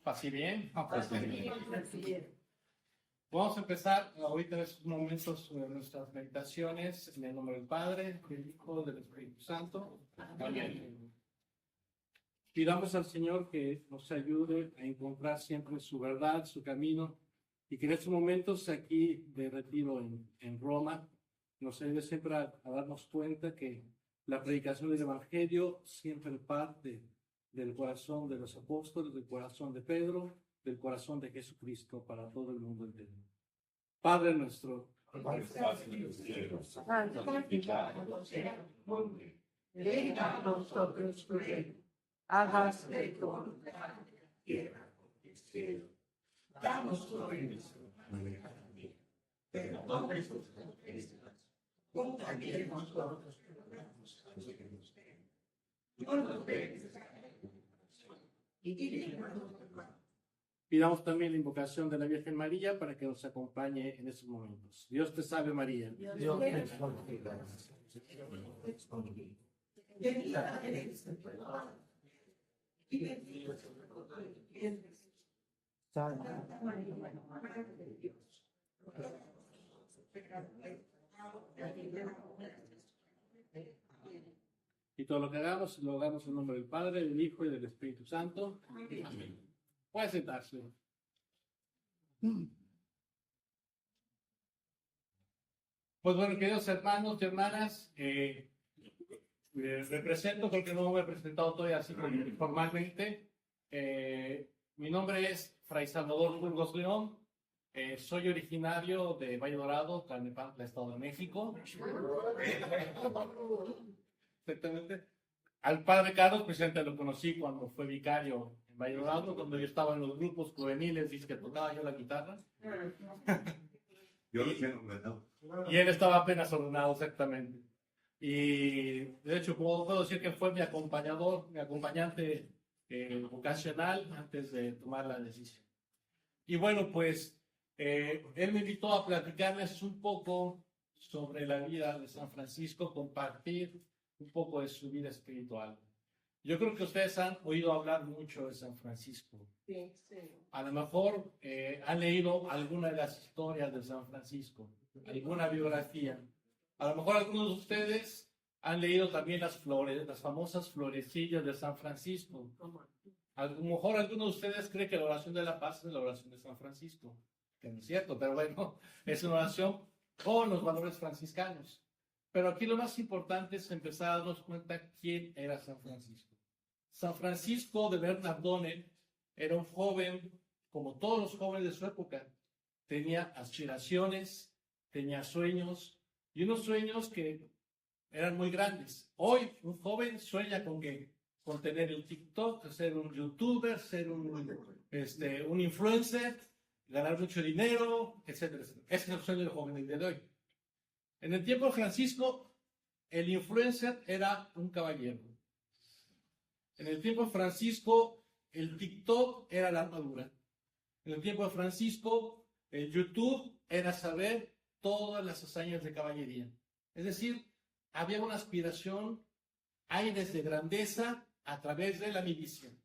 ¿Así bien? Vamos a empezar ahorita en estos momentos nuestras meditaciones en el nombre del Padre, del Hijo, del Espíritu Santo. Amén. Pidamos al Señor que nos ayude a encontrar siempre su verdad, su camino, y que en estos momentos aquí de retiro en Roma nos ayude siempre a darnos cuenta que la predicación del Evangelio siempre parte del corazón de los apóstoles, del corazón de Pedro, del corazón de Jesucristo para todo el mundo entero. Padre nuestro, Venga a nosotros tu reino, hágase tu voluntad en la tierra como en el cielo. Danos hoy nuestro pan de cada día, perdona nuestras ofensas, como también nosotros perdonamos a los que nos deben. No nos dejes caer en tentación, y líbranos del mal. pidamos también la invocación de la Virgen María para que nos acompañe en estos momentos. Dios te salve María. Dios te salve, bendita eres entre todas, y bendito es el fruto de tu vientre. Santa María, Madre de Dios, ruega por nosotros pecadores, ahora y en la hora de nuestra muerte. Amén. Y todo lo que hagamos, lo hagamos en nombre del Padre, del Hijo y del Espíritu Santo. Amén. Puede sentarse. Pues bueno, queridos hermanos y hermanas, me presento porque no me he presentado todavía así como formalmente. Mi nombre es Fray Salvador Burgos León. Soy originario de Valle Dorado, Tlalnepantla, Estado de México. Exactamente. Al padre Carlos, precisamente lo conocí cuando fue vicario en Valle Dorado, cuando yo estaba en los grupos juveniles, dice que tocaba yo la guitarra. Yo lo sé, ¿verdad? Y él estaba apenas ordenado, exactamente. Y de hecho, puedo decir que fue mi acompañador, mi acompañante vocacional antes de tomar la decisión. Y bueno, pues él me invitó a platicarles un poco sobre la vida de San Francisco, compartir un poco de su vida espiritual. Yo creo que ustedes han oído hablar mucho de San Francisco. Sí. A lo mejor han leído alguna de las historias de San Francisco, alguna biografía. A lo mejor algunos de ustedes han leído también las flores, las famosas florecillas de San Francisco. A lo mejor algunos de ustedes creen que la oración de la paz es la oración de San Francisco, que no es cierto, pero bueno, es una oración con los valores franciscanos. Pero aquí lo más importante es empezar a darnos cuenta quién era San Francisco. San Francisco de Bernardone era un joven, como todos los jóvenes de su época. Tenía aspiraciones, tenía sueños, y unos sueños que eran muy grandes. Hoy un joven sueña con qué? Con tener un TikTok, ser un youtuber, ser un influencer, ganar mucho dinero, etcétera, etcétera. Ese es el sueño del joven del día de hoy. En el tiempo de Francisco, el influencer era un caballero. En el tiempo de Francisco, el TikTok era la armadura. En el tiempo de Francisco, el YouTube era saber todas las hazañas de caballería. Es decir, había una aspiración, aires de grandeza a través de la milicia,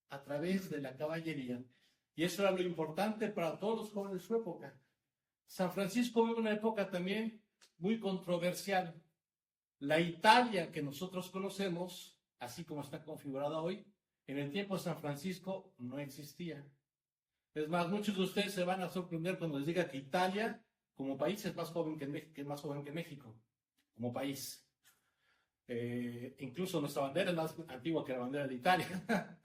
a través de la caballería. Y eso era lo importante para todos los jóvenes de su época. San Francisco vive una época también muy controversial. La Italia que nosotros conocemos, así como está configurada hoy, en el tiempo de San Francisco no existía. Es más, muchos de ustedes se van a sorprender cuando les diga que Italia, como país, es más joven que México, como país. Incluso nuestra bandera es más antigua que la bandera de Italia.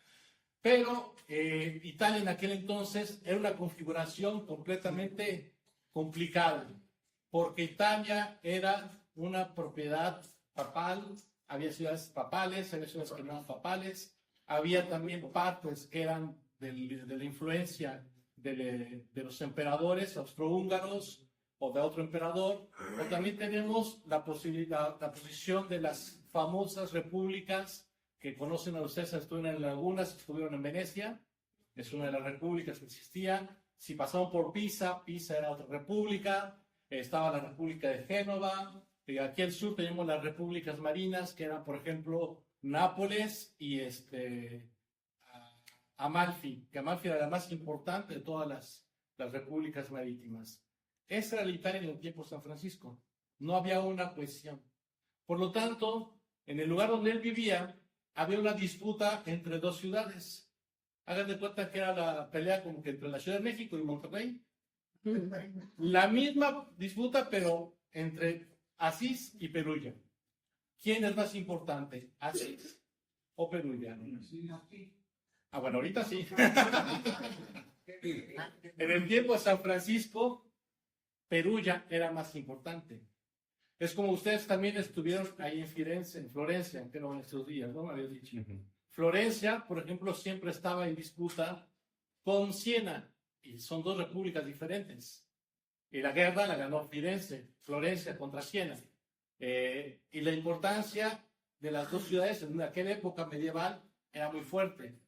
Pero Italia en aquel entonces era una configuración completamente complicada, porque Italia era una propiedad papal, había ciudades papales, había ciudades que no eran papales, había también partes que eran de la influencia de los emperadores austrohúngaros o de otro emperador, o también tenemos la posición de las famosas repúblicas que conocen a ustedes, estuvieron en algunas, estuvieron en Venecia, es una de las repúblicas que existían. Si pasaban por Pisa, Pisa era otra república, estaba la República de Génova, y aquí al sur tenemos las repúblicas marinas, que eran, por ejemplo, Nápoles y Amalfi, que Amalfi era la más importante de todas las repúblicas marítimas. Esa era la Italia en el tiempo de San Francisco. No había una cohesión. Por lo tanto, en el lugar donde él vivía, había una disputa entre dos ciudades. Hagan de cuenta que era la pelea como que entre la Ciudad de México y Monterrey. La misma disputa, pero entre Asís y Perugia. ¿Quién es más importante, Asís o Perugia? Ah, bueno, ahorita sí. En el tiempo de San Francisco, Perugia era más importante. Es como ustedes también estuvieron ahí en Firenze, en Florencia, que no en estos días, ¿no? Me habías dicho. Florencia, por ejemplo, siempre estaba en disputa con Siena, y son dos repúblicas diferentes. Y la guerra la ganó Firenze, Florencia contra Siena. Y la importancia de las dos ciudades en aquella época medieval era muy fuerte.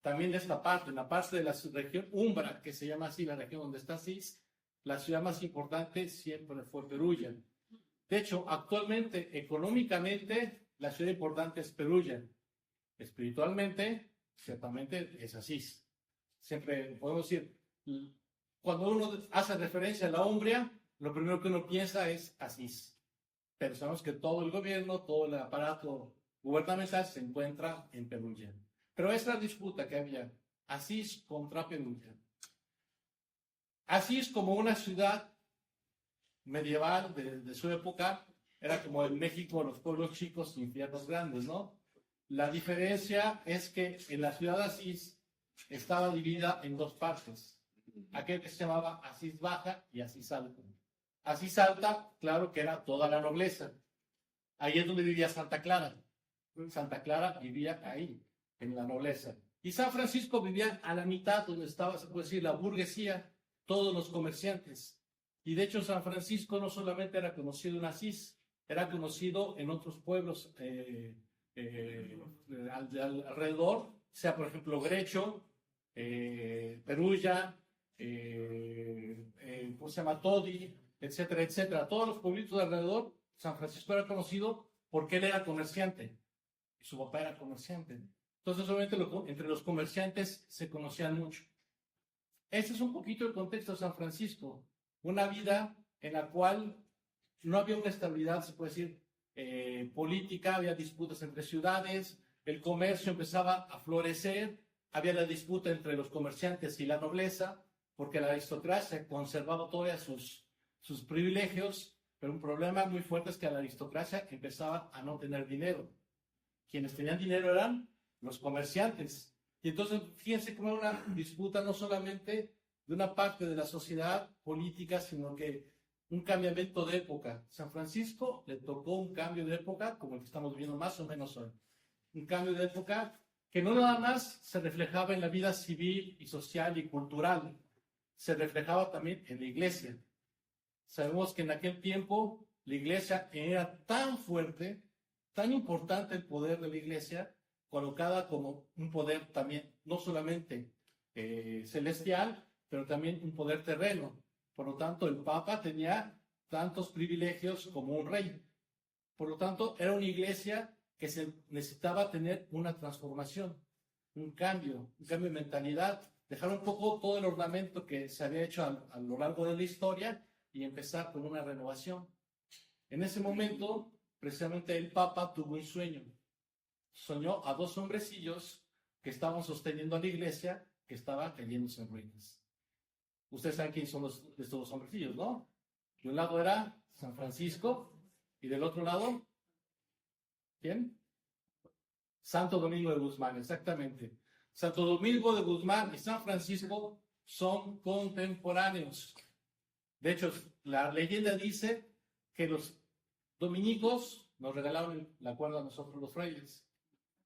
También de esta parte, en la parte de la región Umbra, que se llama así la región donde está Asís, la ciudad más importante siempre fue Perugia. De hecho, actualmente, económicamente, la ciudad importante es Perugia. Espiritualmente, ciertamente es Asís. Siempre podemos decir, cuando uno hace referencia a la Umbria, lo primero que uno piensa es Asís. Pero sabemos que todo el gobierno, todo el aparato gubernamental se encuentra en Perugia. Pero esa es la disputa que había, Asís contra Perugia. Asís, como una ciudad medieval de su época, era como en México los pueblos chicos, infiernos grandes, ¿no? La diferencia es que en la ciudad de Asís estaba dividida en dos partes. Aquel que se llamaba Asís Baja y Asís Alta. Asís Alta, claro que era toda la nobleza. Ahí es donde vivía Santa Clara. Santa Clara vivía ahí, en la nobleza. Y San Francisco vivía a la mitad, donde estaba, se puede decir, la burguesía, todos los comerciantes. Y de hecho San Francisco no solamente era conocido en Asís, era conocido en otros pueblos alrededor, sea por ejemplo Grecho, Perugia, ¿cómo se llama? Todi, etcétera, etcétera. Todos los pueblitos de alrededor, San Francisco era conocido porque él era comerciante. Y su papá era comerciante. Entonces, obviamente, entre los comerciantes se conocían mucho. Ese es un poquito el contexto de San Francisco. Una vida en la cual no había una estabilidad, se puede decir, política, había disputas entre ciudades, el comercio empezaba a florecer, había la disputa entre los comerciantes y la nobleza, porque la aristocracia conservaba todavía sus privilegios, pero un problema muy fuerte es que la aristocracia empezaba a no tener dinero. Quienes tenían dinero eran los comerciantes. Y entonces, fíjense cómo era una disputa no solamente de una parte de la sociedad política, sino que un cambiamiento de época. San Francisco le tocó un cambio de época, como el que estamos viendo más o menos hoy. Un cambio de época que no nada más se reflejaba en la vida civil y social y cultural, se reflejaba también en la iglesia. Sabemos que en aquel tiempo la iglesia era tan fuerte, tan importante el poder de la iglesia, colocada como un poder también, no solamente celestial, pero también un poder terreno. Por lo tanto, el Papa tenía tantos privilegios como un rey. Por lo tanto, era una iglesia que se necesitaba tener una transformación, un cambio de mentalidad, dejar un poco todo el ornamento que se había hecho a lo largo de la historia y empezar con una renovación. En ese momento, precisamente el Papa tuvo un sueño. Soñó a dos hombrecillos que estaban sosteniendo a la iglesia que estaba cayéndose en ruinas. Ustedes saben quiénes son estos dos hombrecillos, ¿no? De un lado era San Francisco y del otro lado, ¿quién? Santo Domingo de Guzmán, exactamente. Santo Domingo de Guzmán y San Francisco son contemporáneos. De hecho, la leyenda dice que los dominicos nos regalaron la cuerda a nosotros los frailes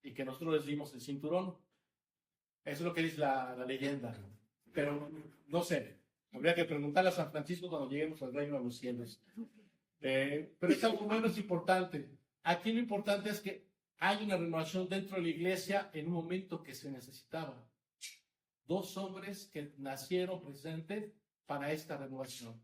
y que nosotros les dimos el cinturón. Eso es lo que dice la leyenda. Pero no sé, habría que preguntarle a San Francisco cuando lleguemos al reino de los cielos. Pero es algo menos importante. Aquí lo importante es que hay una renovación dentro de la iglesia en un momento que se necesitaba. Dos hombres que nacieron presentes para esta renovación.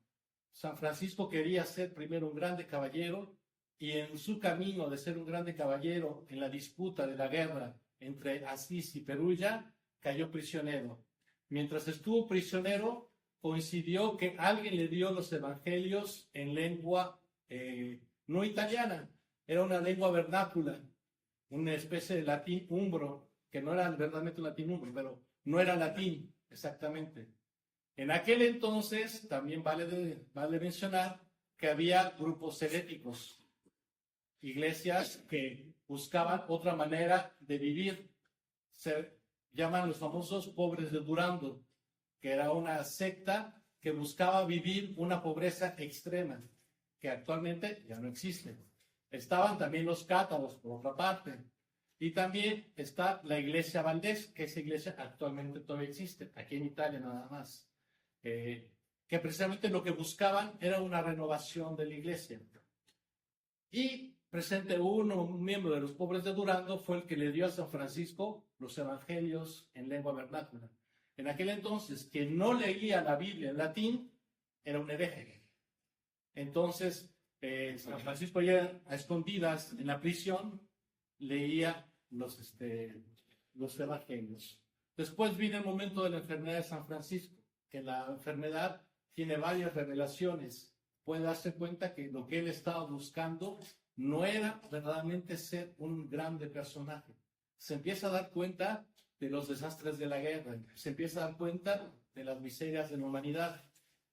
San Francisco quería ser primero un grande caballero y en su camino de ser un grande caballero en la disputa de la guerra entre Asís y Perugia, cayó prisionero. Mientras estuvo prisionero, coincidió que alguien le dio los evangelios en lengua no italiana, era una lengua vernácula, una especie de latín umbro, que no era verdaderamente un latín umbro, pero no era latín exactamente. En aquel entonces también vale mencionar que había grupos heréticos, iglesias que buscaban otra manera de vivir. Se llaman los famosos pobres de Durando, que era una secta que buscaba vivir una pobreza extrema, que actualmente ya no existe. Estaban también los cátaros, por otra parte. Y también está la iglesia Valdés, que esa iglesia actualmente todavía existe, aquí en Italia nada más. Que precisamente lo que buscaban era una renovación de la iglesia. Y presente un miembro de los pobres de Durando, fue el que le dio a San Francisco los evangelios en lengua vernácula. En aquel entonces, quien no leía la Biblia en latín era un hereje. Entonces, San Francisco ya a escondidas en la prisión leía los evangelios. Después viene el momento de la enfermedad de San Francisco, que la enfermedad tiene varias revelaciones. Puede darse cuenta que lo que él estaba buscando no era verdaderamente ser un grande personaje. Se empieza a dar cuenta de los desastres de la guerra, se empieza a dar cuenta de las miserias de la humanidad.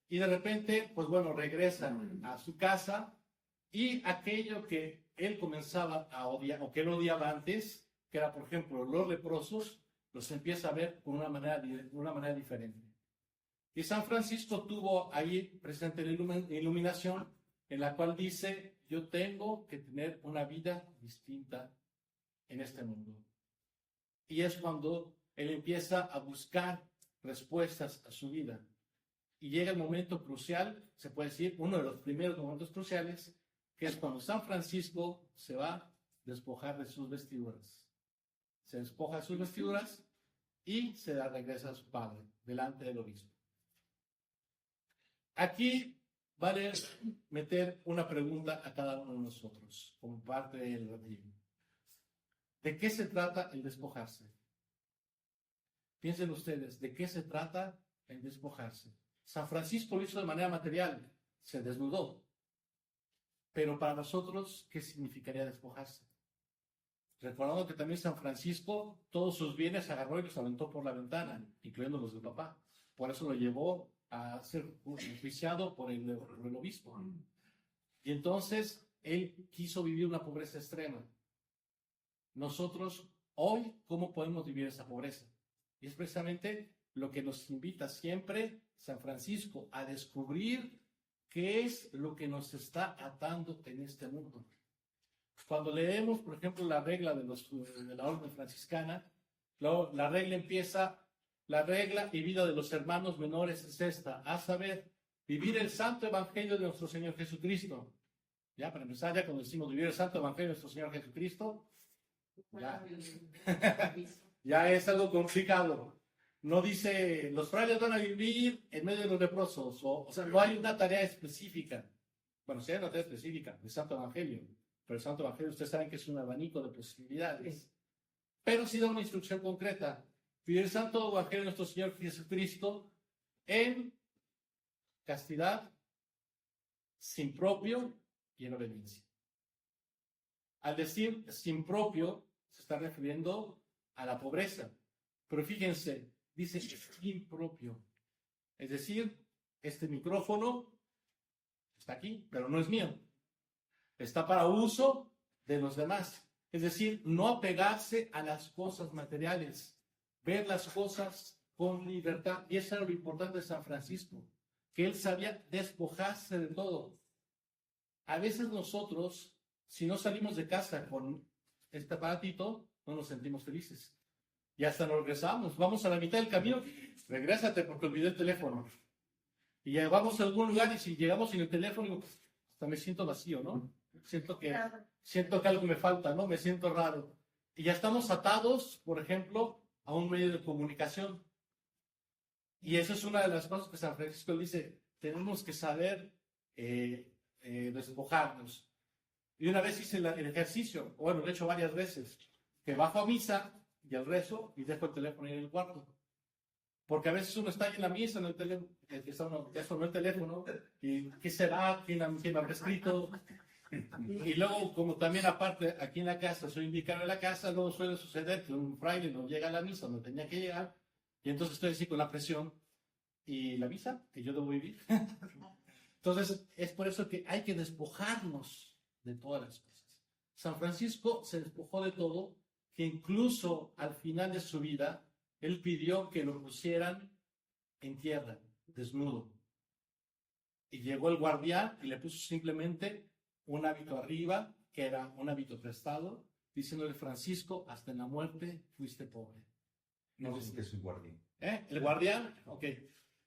Y de repente, pues bueno, regresa a su casa y aquello que él comenzaba a odiar, o que él odiaba antes, que era, por ejemplo, los leprosos, los empieza a ver de una manera diferente. Y San Francisco tuvo ahí presente la iluminación en la cual dice, yo tengo que tener una vida distinta en este mundo. Y es cuando él empieza a buscar respuestas a su vida. Y llega el momento crucial, se puede decir, uno de los primeros momentos cruciales, que es cuando San Francisco se va a despojar de sus vestiduras. Se despoja de sus vestiduras y se da regresa a su padre, delante del obispo. Aquí vale meter una pregunta a cada uno de nosotros, como parte del retiro. ¿De qué se trata el despojarse? Piensen ustedes, ¿de qué se trata el despojarse? San Francisco lo hizo de manera material, se desnudó. Pero para nosotros, ¿qué significaría despojarse? Recordando que también San Francisco, todos sus bienes agarró y los aventó por la ventana, incluyendo los de papá. Por eso lo llevó a ser juiciado por el obispo. Y entonces, él quiso vivir una pobreza extrema. Nosotros, hoy, ¿cómo podemos vivir esa pobreza? Y es precisamente lo que nos invita siempre San Francisco a descubrir qué es lo que nos está atando en este mundo. Cuando leemos, por ejemplo, la regla de la orden franciscana, la regla empieza, la regla y vida de los hermanos menores es esta, a saber, vivir el santo evangelio de nuestro Señor Jesucristo. Ya, para empezar, ya cuando decimos vivir el santo evangelio de nuestro Señor Jesucristo, ya es algo complicado. No dice, los frailes van a vivir en medio de los leprosos, o sea, no hay una tarea específica. Bueno, sí hay una tarea específica del Santo Evangelio, pero el Santo Evangelio ustedes saben que es un abanico de posibilidades. Pero sí da una instrucción concreta, vivir el Santo Evangelio de nuestro Señor Jesucristo en castidad, sin propio y en obediencia. Al decir sin propio, se está refiriendo a la pobreza. Pero fíjense, dice impropio. Es decir, este micrófono está aquí, pero no es mío. Está para uso de los demás. Es decir, no apegarse a las cosas materiales. Ver las cosas con libertad. Y eso era lo importante de San Francisco, que él sabía despojarse de todo. A veces nosotros, si no salimos de casa con este aparatito, no nos sentimos felices. Y hasta nos regresamos. Vamos a la mitad del camino, regrésate porque olvidé el teléfono. Y llegamos a algún lugar y si llegamos sin el teléfono, hasta me siento vacío, ¿no? Siento que algo me falta, ¿no? Me siento raro. Y ya estamos atados, por ejemplo, a un medio de comunicación. Y eso es una de las cosas que San Francisco dice, tenemos que saber despojarnos. Y una vez hice el ejercicio, bueno, lo he hecho varias veces, que bajo a misa y el rezo y dejo el teléfono ahí en el cuarto. Porque a veces uno está ahí en la misa, en el teléfono, eso no el teléfono, y ¿qué será? ¿Quién me habrá escrito? Y luego, como también aparte, aquí en la casa, soy indicado en la casa, luego suele suceder que un fraile no llega a la misa donde tenía que llegar, y entonces estoy así con la presión, ¿y la misa? Que yo debo vivir. Entonces, es por eso que hay que despojarnos de todas las cosas. San Francisco se despojó de todo, que incluso al final de su vida, él pidió que lo pusieran en tierra, desnudo. Y llegó el guardián y le puso simplemente un hábito arriba, que era un hábito prestado, diciéndole: Francisco, hasta en la muerte fuiste pobre. No sé qué es un guardián. El guardián, ok.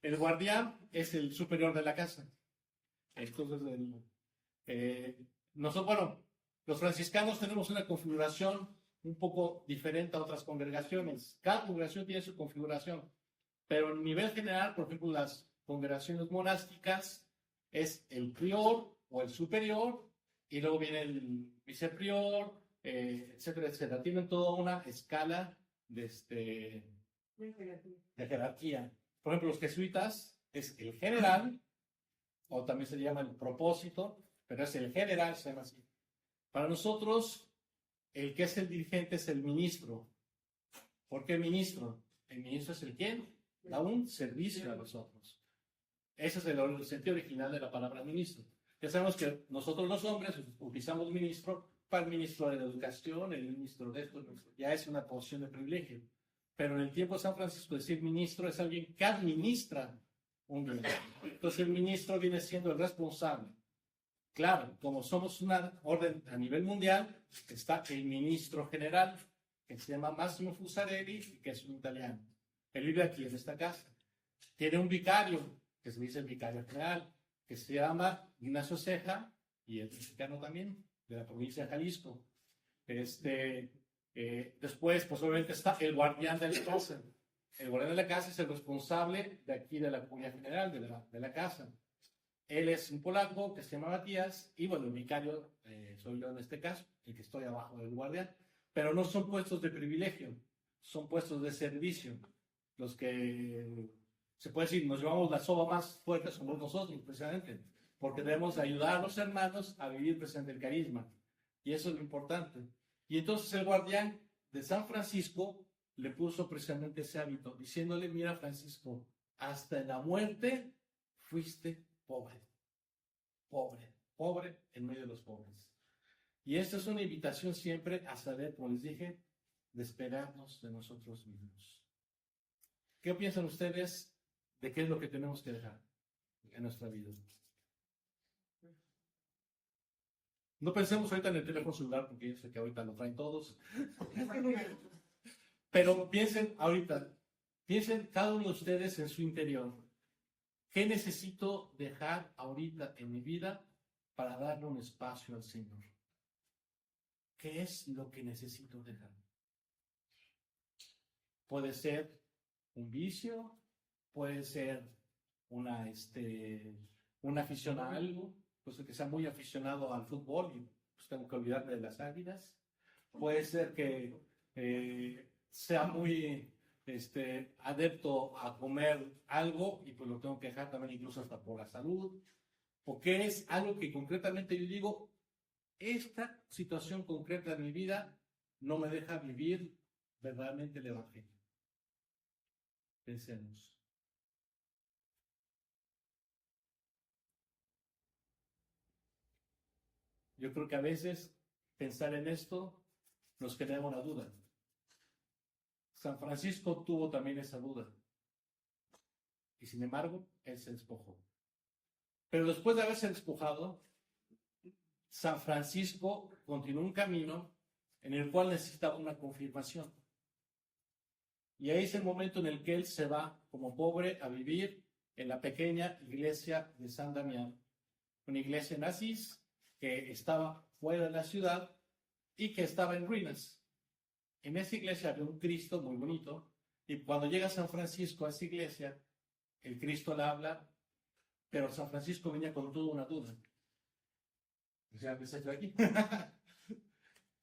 El guardián es el superior de la casa. Entonces, bueno, los franciscanos tenemos una configuración un poco diferente a otras congregaciones. Cada congregación tiene su configuración, pero a nivel general, por ejemplo, las congregaciones monásticas es el prior o el superior, y luego viene el viceprior, etcétera, etcétera. Tienen toda una escala de jerarquía. Por ejemplo, los jesuitas es el general, o también se llama el propósito, pero es el general, se llama así. Para nosotros, el que es el dirigente es el ministro. ¿Por qué ministro? El ministro es el quien da un servicio a nosotros. Ese es el sentido original de la palabra ministro. Ya sabemos que nosotros los hombres utilizamos ministro para el ministro de la educación, el ministro de esto, ya es una posición de privilegio. Pero en el tiempo de San Francisco, decir ministro es alguien que administra un bien. Entonces el ministro viene siendo el responsable. Claro, como somos una orden a nivel mundial, está el ministro general, que se llama Massimo Fusarelli, que es un italiano. Él vive aquí en esta casa. Tiene un vicario, que se dice el vicario general, que se llama Ignacio Ceja, y es mexicano también, de la provincia de Jalisco. Después, pues obviamente está el guardián de la casa. El guardián de la casa es el responsable de aquí de la comunidad general, de la casa. Él es un polaco que se llama Matías, y bueno, el vicario soy yo en este caso, el que estoy abajo del guardián. Pero no son puestos de privilegio, son puestos de servicio. Los que, se puede decir, nos llevamos la soga más fuerte somos nosotros, precisamente, porque debemos ayudar a los hermanos a vivir presente el carisma. Y eso es lo importante. Y entonces el guardián de San Francisco le puso precisamente ese hábito, diciéndole: mira, Francisco, hasta en la muerte fuiste pobre, pobre, pobre en medio de los pobres. Y esta es una invitación siempre a saber, como les dije, despegarnos de nosotros mismos. ¿Qué piensan ustedes de qué es lo que tenemos que dejar en nuestra vida? No pensemos ahorita en el teléfono celular, porque yo sé que ahorita lo traen todos. Pero piensen ahorita, piensen cada uno de ustedes en su interior. ¿Qué necesito dejar ahorita en mi vida para darle un espacio al Señor? ¿Qué es lo que necesito dejar? Puede ser un vicio, puede ser una afición a algo, pues que sea muy aficionado al fútbol y pues tengo que olvidarme de las águilas. Puede ser que sea muy adepto a comer algo y pues lo tengo que dejar también, incluso hasta por la salud. O que es algo que concretamente yo digo: esta situación concreta de mi vida no me deja vivir verdaderamente el Evangelio. Pensemos. Yo creo que a veces pensar en esto nos genera una duda. San Francisco tuvo también esa duda. Y sin embargo, él se despojó. Pero después de haberse despojado, San Francisco continuó un camino en el cual necesitaba una confirmación. Y ahí es el momento en el que él se va como pobre a vivir en la pequeña iglesia de San Damián, una iglesia en Asís que estaba fuera de la ciudad y que estaba en ruinas. En esa iglesia había un Cristo muy bonito, y cuando llega San Francisco a esa iglesia, el Cristo le habla, pero San Francisco venía con toda una duda. O sea, ¿qué aquí?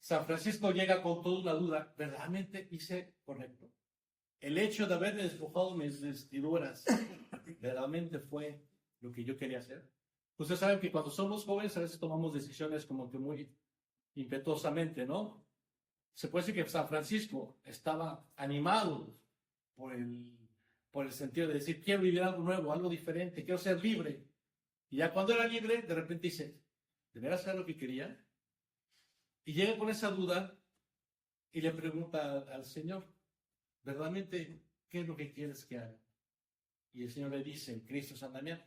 San Francisco llega con toda una duda, ¿verdaderamente hice correcto? El hecho de haber despojado mis vestiduras, ¿verdaderamente fue lo que yo quería hacer? Ustedes saben que cuando somos jóvenes a veces tomamos decisiones como que muy impetuosamente, ¿no? Se puede decir que San Francisco estaba animado por el sentido de decir, quiero vivir algo nuevo, algo diferente, quiero ser libre. Y ya cuando era libre, de repente dice, ¿de veras hacer lo que quería? Y llega con esa duda y le pregunta al Señor, ¿verdaderamente qué es lo que quieres que haga? Y el Señor le dice, en Cristo San Damián,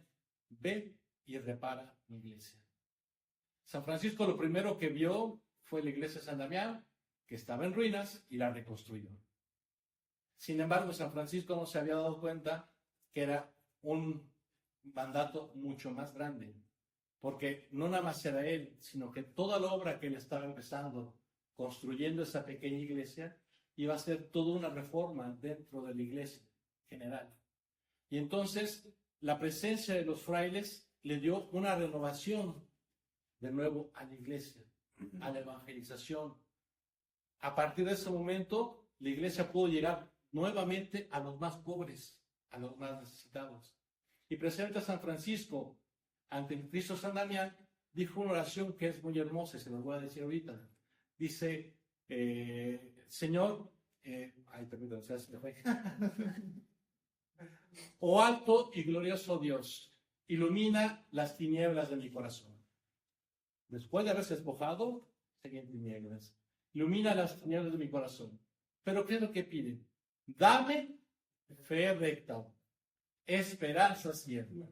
ve y repara mi iglesia. San Francisco lo primero que vio fue la iglesia de San Damián, que estaba en ruinas, y la reconstruyó. Sin embargo, San Francisco no se había dado cuenta que era un mandato mucho más grande, porque no nada más era él, sino que toda la obra que él estaba empezando, construyendo esa pequeña iglesia, iba a ser toda una reforma dentro de la iglesia general. Y entonces, la presencia de los frailes le dio una renovación de nuevo a la iglesia, a la evangelización. A partir de ese momento, la iglesia pudo llegar nuevamente a los más pobres, a los más necesitados. Y presenta a San Francisco ante el Cristo San Damián, dijo una oración que es muy hermosa, se los voy a decir ahorita. Dice, Señor, permítanme, se me fue. Oh alto y glorioso Dios, ilumina las tinieblas de mi corazón. Después de haberse despojado, seguían tinieblas. Ilumina las tinieblas de mi corazón. Pero ¿qué es lo que pide? Dame fe recta, esperanza cierta,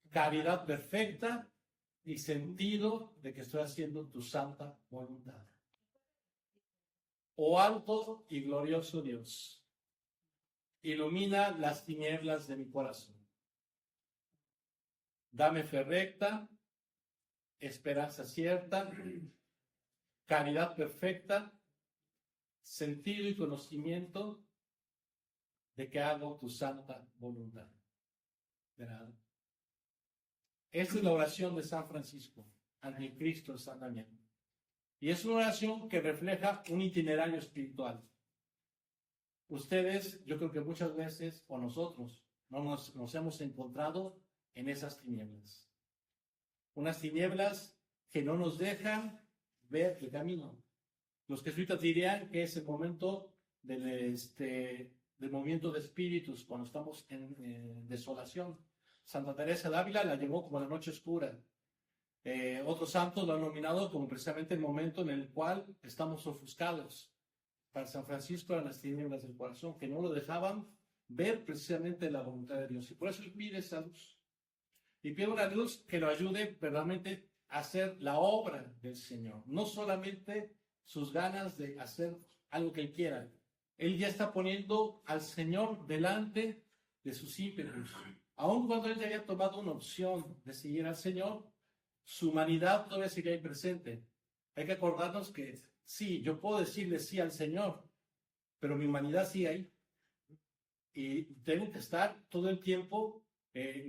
caridad perfecta y sentido de que estoy haciendo tu santa voluntad. Oh alto y glorioso Dios, ilumina las tinieblas de mi corazón. Dame fe recta, esperanza cierta, caridad perfecta, sentido y conocimiento de que hago tu santa voluntad. ¿Verdad? Esta es la oración de San Francisco ante el Cristo de San Damián. Y es una oración que refleja un itinerario espiritual. Ustedes, yo creo que muchas veces, o nosotros, no nos hemos encontrado en esas tinieblas. Unas tinieblas que no nos dejan ver el camino. Los jesuitas dirían que es el momento del movimiento de espíritus, cuando estamos en desolación. Santa Teresa de Ávila la llamó como la noche oscura. Otros santos lo han nominado como precisamente el momento en el cual estamos ofuscados. Para San Francisco eran las tinieblas del corazón, que no lo dejaban ver precisamente la voluntad de Dios. Y por eso él pide esa luz. Y pide una luz que lo ayude verdaderamente a hacer la obra del Señor. No solamente sus ganas de hacer algo que él quiera. Él ya está poniendo al Señor delante de sus ímpetus. Aun cuando él ya había tomado una opción de seguir al Señor, su humanidad todavía sigue ahí presente. Hay que acordarnos que sí, yo puedo decirle sí al Señor, pero mi humanidad sigue ahí. Y tengo que estar todo el tiempo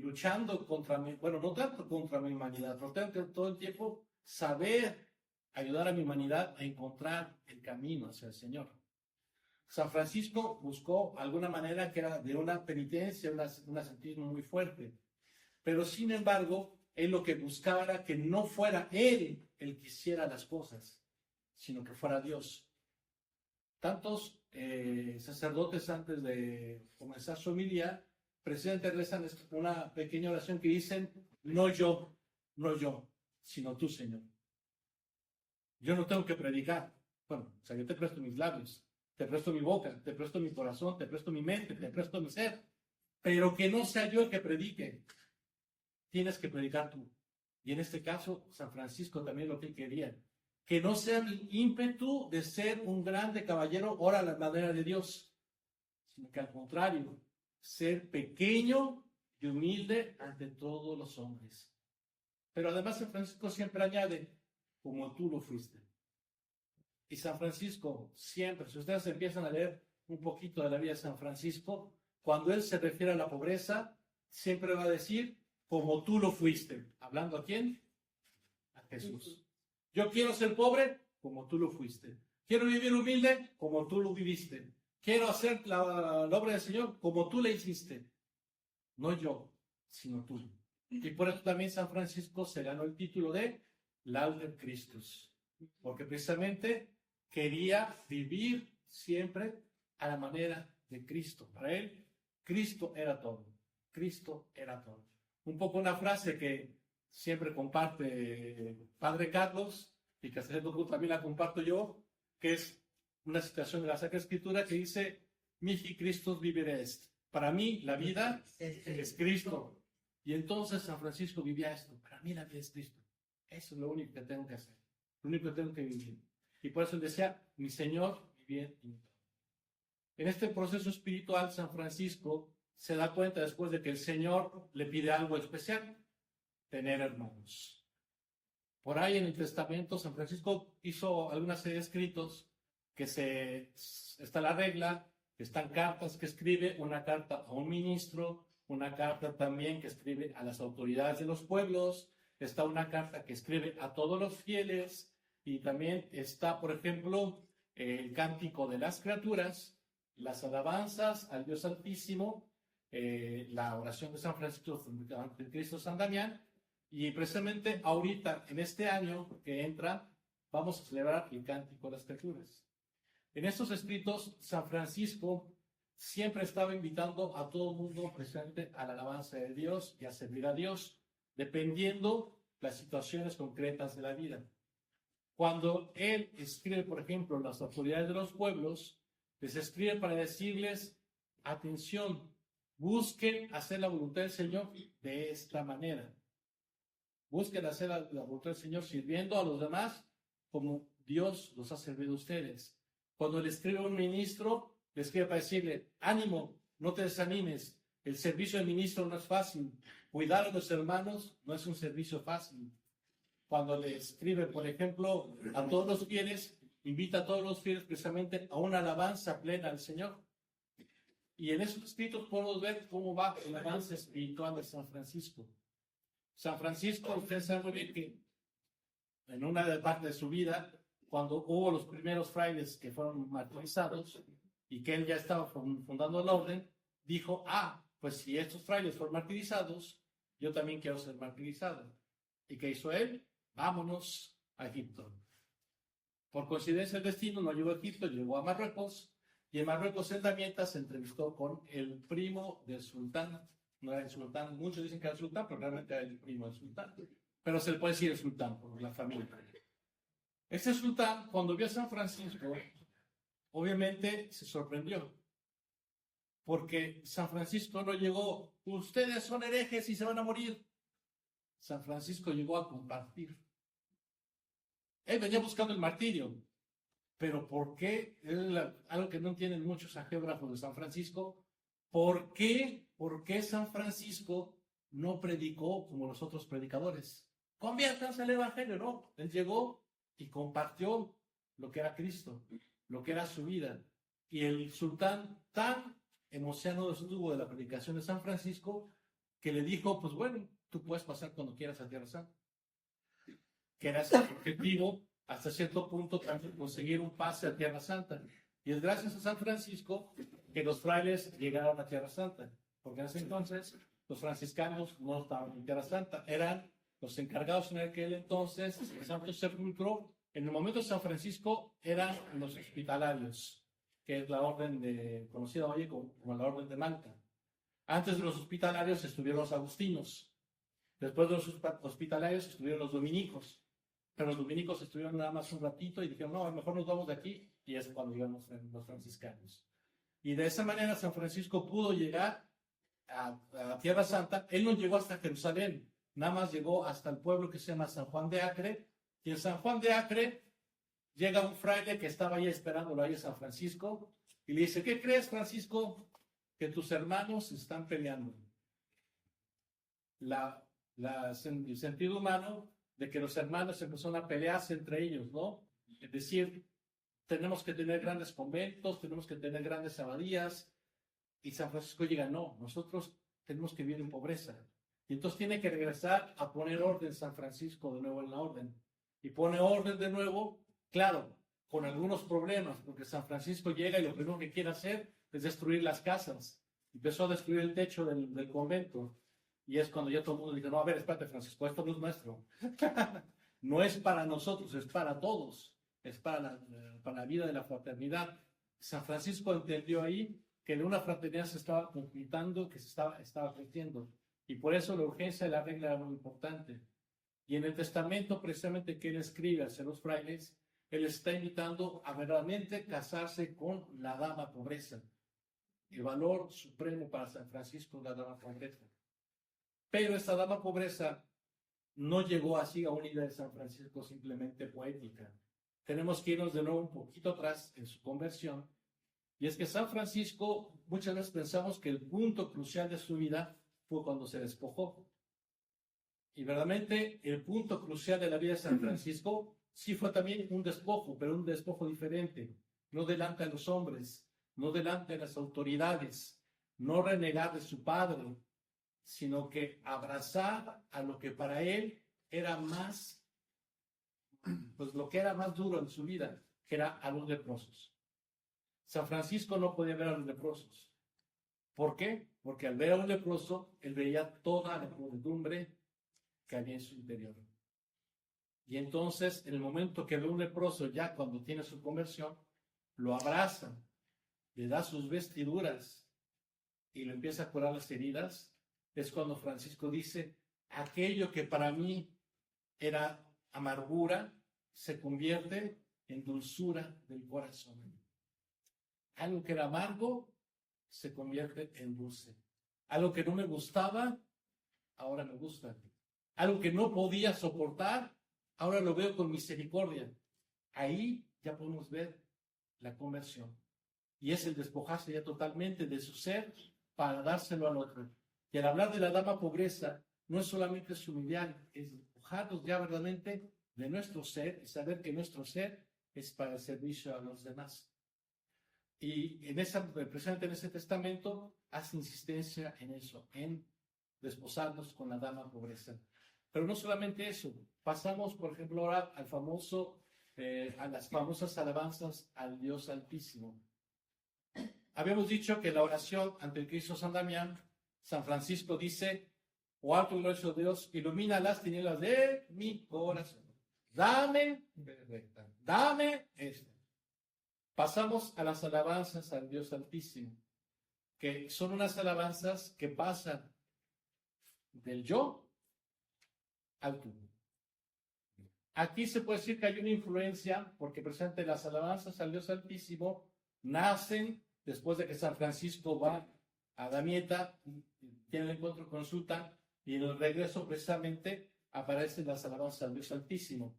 luchando contra mi, bueno, no tanto contra mi humanidad, pero tengo que todo el tiempo saber ayudar a mi humanidad a encontrar el camino hacia el Señor. San Francisco buscó alguna manera que era de una penitencia, un ascetismo muy fuerte, pero sin embargo, él lo que buscaba era que no fuera él el que hiciera las cosas, sino que fuera Dios. Tantos sacerdotes antes de comenzar su homilía, precisamente rezan una pequeña oración que dicen, no yo, sino tú, Señor. Yo no tengo que predicar. Bueno, o sea, yo te presto mis labios, te presto mi boca, te presto mi corazón, te presto mi mente, te presto mi ser, pero que no sea yo el que predique. Tienes que predicar tú. Y en este caso, San Francisco también lo que quería, que no sea mi ímpetu de ser un grande caballero, ora a la manera de Dios, sino que al contrario, ser pequeño y humilde ante todos los hombres. Pero además San Francisco siempre añade, como tú lo fuiste. Y San Francisco siempre, si ustedes empiezan a leer un poquito de la vida de San Francisco, cuando él se refiere a la pobreza, siempre va a decir, como tú lo fuiste. ¿Hablando a quién? A Jesús. Yo quiero ser pobre como tú lo fuiste. Quiero vivir humilde como tú lo viviste. Quiero hacer la obra del Señor como tú le hiciste. No yo, sino tú. Y por eso también San Francisco se ganó el título de Laudetur Christus, porque precisamente quería vivir siempre a la manera de Cristo. Para él, Cristo era todo. Cristo era todo. Un poco una frase que siempre comparte Padre Carlos, y que hasta cierto punto también la comparto yo, que es una citación de la Sacra Escritura que dice: Mihi Christus vivere est. Para mí la vida es Cristo. Y entonces San Francisco vivía esto. Para mí la vida es Cristo. Eso es lo único que tengo que hacer. Lo único que tengo que vivir. Y por eso él decía: mi Señor, mi bien y mi todo. En este proceso espiritual, San Francisco se da cuenta después de que el Señor le pide algo especial: tener hermanos. Por ahí en el Testamento, San Francisco hizo alguna serie de escritos que está la regla, están cartas que escribe, una carta a un ministro, una carta también que escribe a las autoridades de los pueblos, está una carta que escribe a todos los fieles, y también está, por ejemplo, el cántico de las criaturas, las alabanzas al Dios Altísimo, la oración de San Francisco ante Cristo San Damián. Y precisamente ahorita, en este año que entra, vamos a celebrar el cántico de las criaturas. En estos escritos, San Francisco siempre estaba invitando a todo el mundo precisamente a la alabanza de Dios y a servir a Dios, dependiendo las situaciones concretas de la vida. Cuando él escribe, por ejemplo, las autoridades de los pueblos, les escribe para decirles: atención, busquen hacer la voluntad del Señor de esta manera. Busquen hacer la voluntad del Señor sirviendo a los demás como Dios los ha servido a ustedes. Cuando le escribe a un ministro, le escribe para decirle: ánimo, no te desanimes, el servicio de ministro no es fácil, cuidar a los hermanos no es un servicio fácil. Cuando le escribe, por ejemplo, a todos los fieles, invita a todos los fieles precisamente a una alabanza plena al Señor. Y en esos escritos podemos ver cómo va el avance espiritual de San Francisco. San Francisco, usted sabe muy bien que en una parte de su vida, cuando hubo los primeros frailes que fueron martirizados y que él ya estaba fundando la orden, dijo: pues si estos frailes fueron martirizados, yo también quiero ser martirizado. ¿Y qué hizo él? Vámonos a Egipto. Por coincidencia del destino no llegó a Egipto, llegó a Marruecos, y en Marruecos él también se entrevistó con el primo del sultán. No era el sultán, muchos dicen que era el sultán, pero realmente era el primo del sultán. Pero se le puede decir el sultán por la familia. Ese sultán, cuando vio a San Francisco, obviamente se sorprendió, porque San Francisco no llegó: ustedes son herejes y se van a morir. San Francisco llegó a compartir. Él venía buscando el martirio, pero ¿por qué? Algo que no entienden muchos geógrafos de San Francisco: ¿por qué San Francisco no predicó como los otros predicadores? Conviértanse al Evangelio, no. Él llegó y compartió lo que era Cristo, lo que era su vida. Y el sultán tan emocionado estuvo de la predicación de San Francisco que le dijo: pues bueno, tú puedes pasar cuando quieras a Tierra Santa. Que era ese objetivo, hasta cierto punto, también conseguir un pase a Tierra Santa. Y es gracias a San Francisco que los frailes llegaron a Tierra Santa, porque en ese entonces los franciscanos no estaban en Tierra Santa, eran los encargados en aquel entonces del Santo Sepulcro. En el momento de San Francisco eran los hospitalarios, que es la orden conocida hoy como la Orden de Malta. Antes de los hospitalarios estuvieron los agustinos, después de los hospitalarios estuvieron los dominicos, pero los dominicos estuvieron nada más un ratito y dijeron: no, a lo mejor nos vamos de aquí, y es cuando llegan los franciscanos. Y de esa manera San Francisco pudo llegar a Tierra Santa. Él no llegó hasta Jerusalén, nada más llegó hasta el pueblo que se llama San Juan de Acre, y en San Juan de Acre llega un fraile que estaba ahí esperándolo ahí a San Francisco, y le dice: ¿qué crees, Francisco? Que tus hermanos están peleando. El sentido humano de que los hermanos empezaron a pelearse entre ellos, ¿no? Es decir, tenemos que tener grandes conventos, tenemos que tener grandes abadías, y San Francisco llega: no, nosotros tenemos que vivir en pobreza. Y entonces tiene que regresar a poner orden San Francisco de nuevo en la orden. Y pone orden de nuevo Claro, con algunos problemas, porque San Francisco llega y lo primero que quiere hacer es destruir las casas. Empezó a destruir el techo del convento. Y es cuando ya todo el mundo dice, no, a ver, espérate, Francisco, esto no es nuestro. No es para nosotros, es para todos. Es para la vida de la fraternidad. San Francisco entendió ahí que de una fraternidad se estaba conquistando, que estaba creciendo. Y por eso la urgencia de la regla era muy importante. Y en el testamento, precisamente, que él escribe hacia los frailes, él está invitando a verdaderamente casarse con la dama pobreza. El valor supremo para San Francisco es la dama pobreza. Pero esta dama pobreza no llegó así a una idea de San Francisco simplemente poética. Tenemos que irnos de nuevo un poquito atrás en su conversión. Y es que San Francisco, muchas veces pensamos que el punto crucial de su vida fue cuando se despojó. Y verdaderamente el punto crucial de la vida de San Francisco sí fue también un despojo, pero un despojo diferente. No delante de los hombres, no delante de las autoridades, no renegar de su padre, sino que abrazar a lo que para él era más, pues lo que era más duro en su vida, que era a los leprosos. San Francisco no podía ver a los leprosos. ¿Por qué? Porque al ver a un leproso, él veía toda la podredumbre que había en su interior. Y entonces, en el momento que ve a un leproso, ya cuando tiene su conversión, lo abraza, le da sus vestiduras y le empieza a curar las heridas, es cuando Francisco dice, aquello que para mí era amargura, se convierte en dulzura del corazón. Algo que era amargo, se convierte en dulce. Algo que no me gustaba, ahora me gusta. Algo que no podía soportar, ahora lo veo con misericordia. Ahí ya podemos ver la conversión. Y es el despojarse ya totalmente de su ser para dárselo al otro. Y al hablar de la dama pobreza, no es solamente su humillar, es despojarnos ya verdaderamente de nuestro ser y saber que nuestro ser es para el servicio a los demás. Y precisamente en ese testamento hace insistencia en eso, en desposarnos con la dama pobreza. Pero no solamente eso, pasamos, por ejemplo, ahora al a las famosas alabanzas al Dios Altísimo. Habíamos dicho que la oración ante el Cristo San Damián, San Francisco dice, oh alto y glorioso Dios, ilumina las tinieblas de mi corazón. Dame esto. Pasamos a las alabanzas al Dios Altísimo, que son unas alabanzas que pasan del yo al tú. Aquí se puede decir que hay una influencia, porque presente las alabanzas al Dios Altísimo nacen después de que San Francisco va a Damieta, tiene el encuentro con Sultán, y en el regreso precisamente aparecen las alabanzas al Dios Altísimo.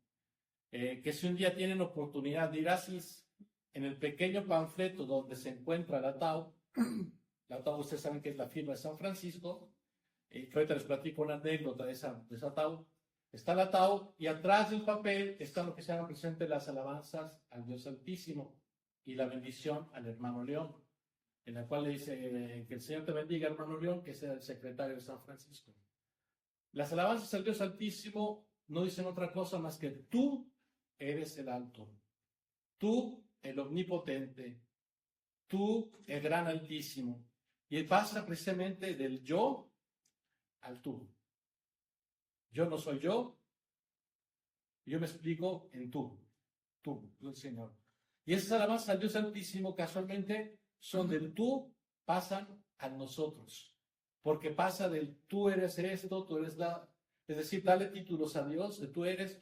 Que si un día tienen oportunidad de ir a Asís, en el pequeño panfleto donde se encuentra la TAU ustedes saben que es la firma de San Francisco, que ahorita les platico una anécdota de esa TAU, está la TAU y atrás del papel está lo que se llama presente las alabanzas al Dios Altísimo y la bendición al hermano León, en la cual le dice que el Señor te bendiga, hermano León, que sea el secretario de San Francisco. Las alabanzas al Dios Altísimo no dicen otra cosa más que tú eres el alto, tú el omnipotente, tú el gran Altísimo. Y pasa precisamente del yo al tú. Yo no soy yo me explico en tú, el Señor. Y esas alabanzas al Dios Altísimo casualmente son del tú, pasan a nosotros. Porque pasa del tú eres esto, tú eres es decir, dale títulos a Dios, de tú eres,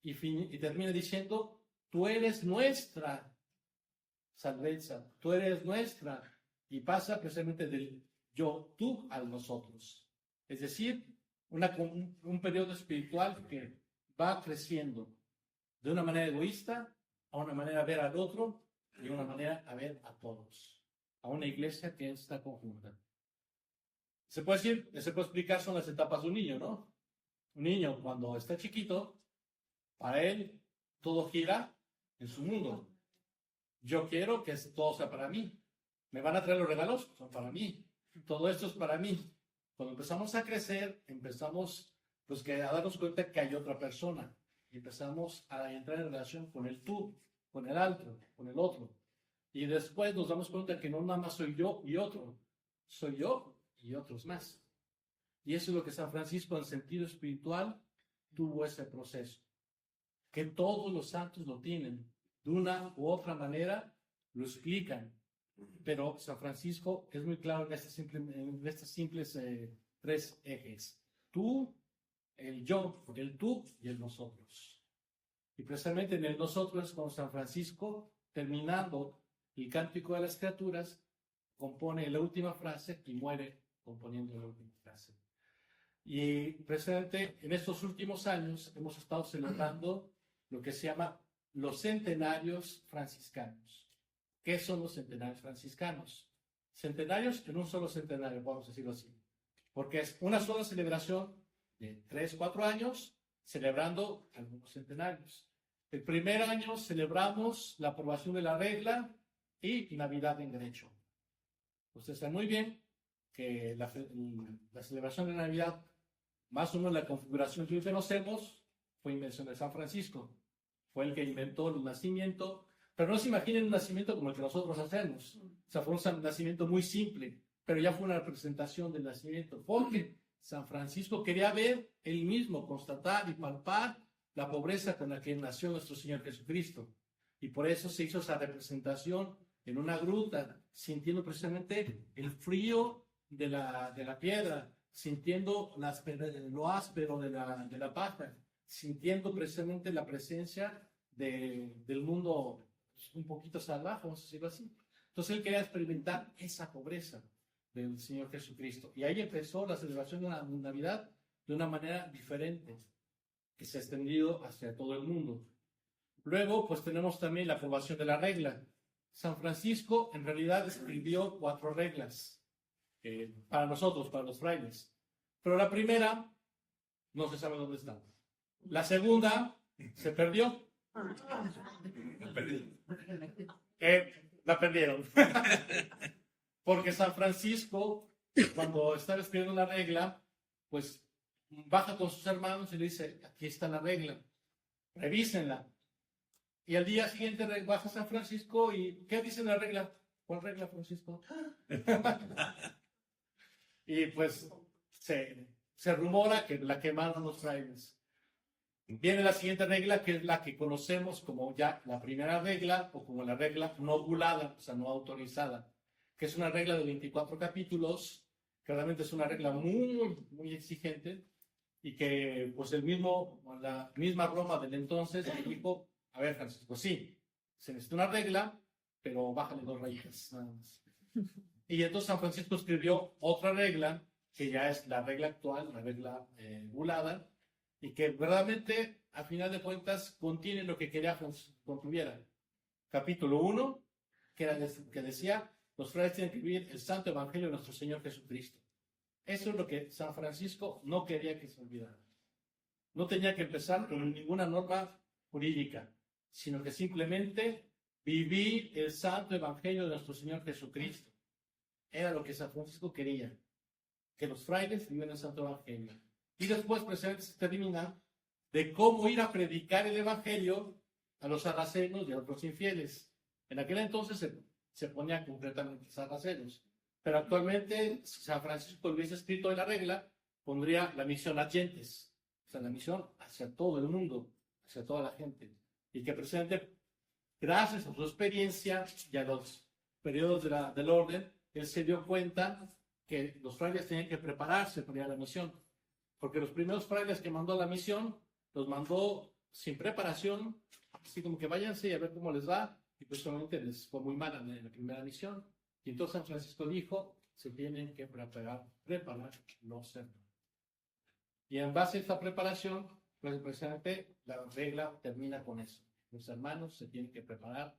y termina diciendo, tú eres nuestra salvezza, tú eres nuestra, y pasa precisamente del yo, tú, al nosotros. Es decir, un periodo espiritual que va creciendo de una manera egoísta a una manera de ver al otro y de una manera a ver a todos, a una iglesia que está conjunta. Se puede explicar, son las etapas de un niño, ¿no? Un niño cuando está chiquito, para él todo gira en su mundo. Yo quiero que todo sea para mí. ¿Me van a traer los regalos? Son para mí. Todo esto es para mí. Cuando empezamos a crecer, empezamos a darnos cuenta que hay otra persona. y empezamos a entrar en relación con el tú, con el otro, con el otro. Y después nos damos cuenta que no nada más soy yo y otro, soy yo y otros más. Y eso es lo que San Francisco en sentido espiritual tuvo ese proceso. Que todos los santos lo tienen. De una u otra manera lo explican. Pero San Francisco es muy claro en estos simples tres ejes. Tú, el yo, el tú y el nosotros. Y precisamente en el nosotros con San Francisco, terminando el Cántico de las Criaturas, compone la última frase y muere componiendo la última frase. Y precisamente en estos últimos años hemos estado celebrando lo que se llama los centenarios franciscanos. ¿Qué son los centenarios franciscanos? Centenarios en un solo centenario, vamos a decirlo así. Porque es una sola celebración de 3, 4 años, celebrando algunos centenarios. El primer año celebramos la aprobación de la regla y Navidad en derecho. Ustedes saben muy bien que la celebración de Navidad, más o menos la configuración que hoy conocemos, fue invención de San Francisco. Fue el que inventó el nacimiento, pero no se imaginen un nacimiento como el que nosotros hacemos. O sea, fue un nacimiento muy simple, pero ya fue una representación del nacimiento, porque San Francisco quería ver él mismo, constatar y palpar la pobreza con la que nació nuestro Señor Jesucristo. Y por eso se hizo esa representación en una gruta, sintiendo precisamente el frío de la piedra, sintiendo lo áspero de la paja, sintiendo precisamente la presencia del mundo un poquito salvaje, vamos a decirlo así. Entonces él quería experimentar esa pobreza del Señor Jesucristo. Y ahí empezó la celebración de la Navidad de una manera diferente, que se ha extendido hacia todo el mundo. Luego, pues tenemos también la aprobación de la regla. San Francisco en realidad escribió 4 reglas para nosotros, para los frailes. Pero la primera no se sabe dónde está. La segunda se perdió. La perdieron. Porque San Francisco, cuando estaba escribiendo la regla, pues baja con sus hermanos y le dice, aquí está la regla, revísenla. Y al día siguiente baja San Francisco y ¿qué dice la regla? ¿Cuál regla, Francisco? Y pues se rumora que la quemaron los frailes. Viene la siguiente regla, que es la que conocemos como ya la primera regla, o como la regla no bulada, o sea, no autorizada, que es una regla de 24 capítulos, que realmente es una regla muy, muy exigente, y que pues la misma Roma del entonces dijo, a ver, Francisco, sí, se necesita una regla, pero bájale 2 rayitas, nada más. Y entonces San Francisco escribió otra regla, que ya es la regla actual, la regla bulada, y que verdaderamente, a final de cuentas, contiene lo que quería que contuviera. Capítulo 1, que decía, los frailes tienen que vivir el santo evangelio de nuestro Señor Jesucristo. Eso es lo que San Francisco no quería que se olvidara. No tenía que empezar con ninguna norma jurídica, sino que simplemente vivir el santo evangelio de nuestro Señor Jesucristo. Era lo que San Francisco quería, que los frailes vivan el santo evangelio. Y después precisamente se termina de cómo ir a predicar el evangelio a los sarracenos y a otros infieles. En aquel entonces se ponía concretamente sarracenos, pero actualmente si San Francisco hubiese escrito en la regla, pondría la misión a gentes, o sea, la misión hacia todo el mundo, hacia toda la gente, y que precisamente gracias a su experiencia y a los periodos del orden, él se dio cuenta que los frailes tenían que prepararse para ir a la misión, porque los primeros frailes que mandó a la misión, los mandó sin preparación, así como que váyanse y a ver cómo les va, y pues solamente les fue muy mal en la primera misión. Y entonces San Francisco dijo, se tienen que preparar los hermanos. Y en base a esta preparación, pues precisamente la regla termina con eso. Los hermanos se tienen que preparar.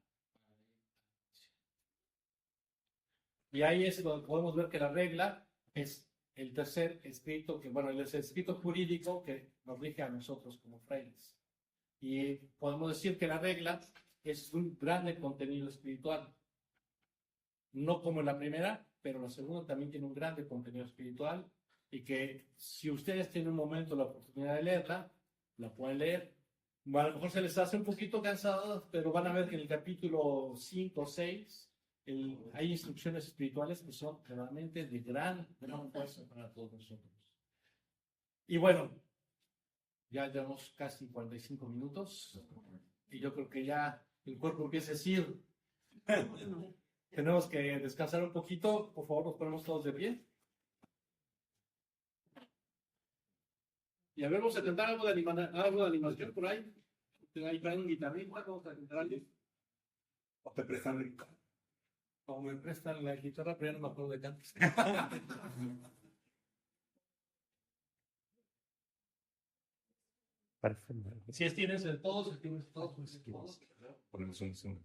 Y ahí es donde podemos ver que la regla es el tercer escrito, es el escrito jurídico que nos rige a nosotros como frailes. Y podemos decir que la regla es un grande contenido espiritual. No como la primera, pero la segunda también tiene un grande contenido espiritual, y que si ustedes tienen un momento la oportunidad de leerla, la pueden leer, A lo mejor se les hace un poquito cansado, pero van a ver que en el capítulo 5 o 6 hay instrucciones espirituales que son realmente de gran fuerza para todos nosotros. Y bueno, ya llevamos casi 45 minutos y yo creo que ya el cuerpo empieza a decir, tenemos que descansar un poquito. Por favor, nos ponemos todos de pie. Y a ver, vamos a cantar algo de animación por ahí. Ahí traen guitarrita, vamos a cantar algo. O te prestan el... O me prestan la guitarra, pero ya no me acuerdo de cantar. Si tienes de todos, si tienes todos, pues todos. Ponemos un zoom.